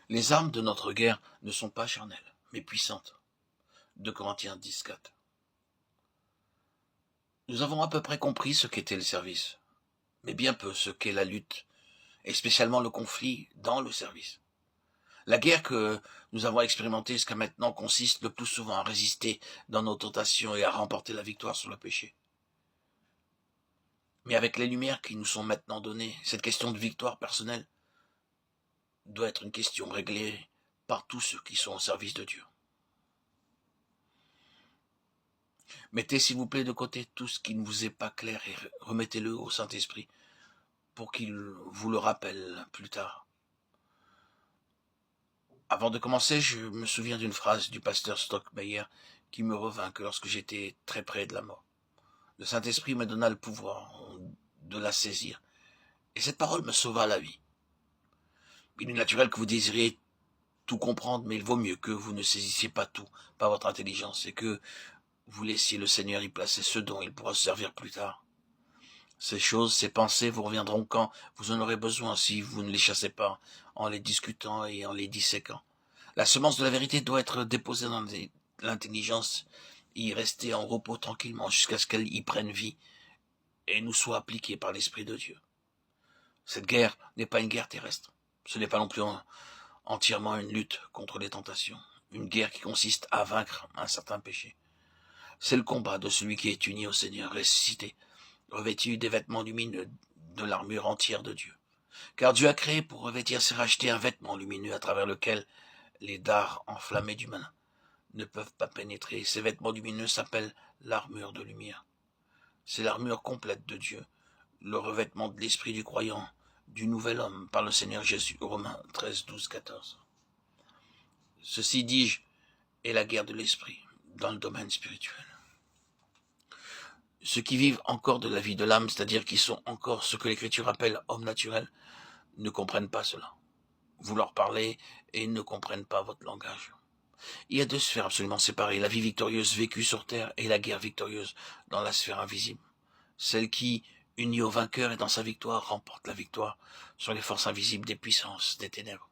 Les armes de notre guerre ne sont pas charnelles, mais puissantes. 2 Corinthiens 10:4. Nous avons à peu près compris ce qu'était le service, mais bien peu ce qu'est la lutte, et spécialement le conflit dans le service. La guerre que nous avons expérimentée jusqu'à maintenant consiste le plus souvent à résister dans nos tentations et à remporter la victoire sur le péché. Mais avec les lumières qui nous sont maintenant données, cette question de victoire personnelle doit être une question réglée par tous ceux qui sont au service de Dieu. Mettez s'il vous plaît de côté tout ce qui ne vous est pas clair et remettez-le au Saint-Esprit pour qu'il vous le rappelle plus tard. Avant de commencer, je me souviens d'une phrase du pasteur Stockmeyer qui me revint que lorsque j'étais très près de la mort. Le Saint-Esprit me donna le pouvoir de la saisir, et cette parole me sauva la vie. Il est naturel que vous désiriez tout comprendre, mais il vaut mieux que vous ne saisissiez pas tout par votre intelligence et que vous laissiez le Seigneur y placer ce dont il pourra se servir plus tard. Ces choses, ces pensées vous reviendront quand vous en aurez besoin si vous ne les chassez pas en les discutant et en les disséquant. La semence de la vérité doit être déposée dans l'intelligence et y rester en repos tranquillement jusqu'à ce qu'elle y prenne vie et nous soit appliquée par l'Esprit de Dieu. Cette guerre n'est pas une guerre terrestre. Ce n'est pas non plus entièrement une lutte contre les tentations. Une guerre qui consiste à vaincre un certain péché. C'est le combat de celui qui est uni au Seigneur ressuscité, revêtu des vêtements lumineux de l'armure entière de Dieu. Car Dieu a créé pour revêtir ses rachetés un vêtement lumineux à travers lequel les dards enflammés du malin ne peuvent pas pénétrer. Ces vêtements lumineux s'appellent l'armure de lumière. C'est l'armure complète de Dieu, le revêtement de l'esprit du croyant, du nouvel homme par le Seigneur Jésus. Romains 13, 12, 14. Ceci, dis-je, est la guerre de l'esprit dans le domaine spirituel. Ceux qui vivent encore de la vie de l'âme, c'est-à-dire qui sont encore ce que l'Écriture appelle hommes naturels, ne comprennent pas cela. Vous leur parlez et ils ne comprennent pas votre langage. Il y a 2 sphères absolument séparées, la vie victorieuse vécue sur terre et la guerre victorieuse dans la sphère invisible. Celle qui, unie au vainqueur et dans sa victoire, remporte la victoire sur les forces invisibles des puissances des ténèbres.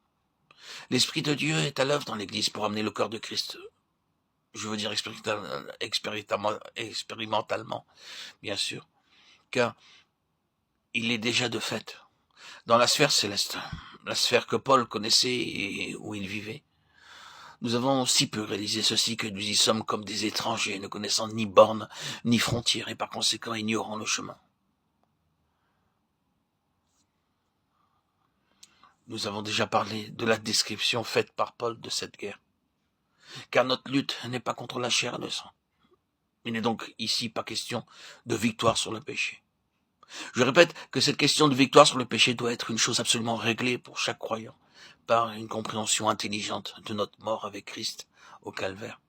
L'Esprit de Dieu est à l'œuvre dans l'Église pour amener le corps de Christ, je veux dire expérimentalement, bien sûr, car il est déjà de fait dans la sphère céleste, la sphère que Paul connaissait et où il vivait. Nous avons si peu réalisé ceci que nous y sommes comme des étrangers, ne connaissant ni bornes, ni frontières, et par conséquent ignorant le chemin. Nous avons déjà parlé de la description faite par Paul de cette guerre. Car notre lutte n'est pas contre la chair et le sang. Il n'est donc ici pas question de victoire sur le péché. Je répète que cette question de victoire sur le péché doit être une chose absolument réglée pour chaque croyant, par une compréhension intelligente de notre mort avec Christ au calvaire.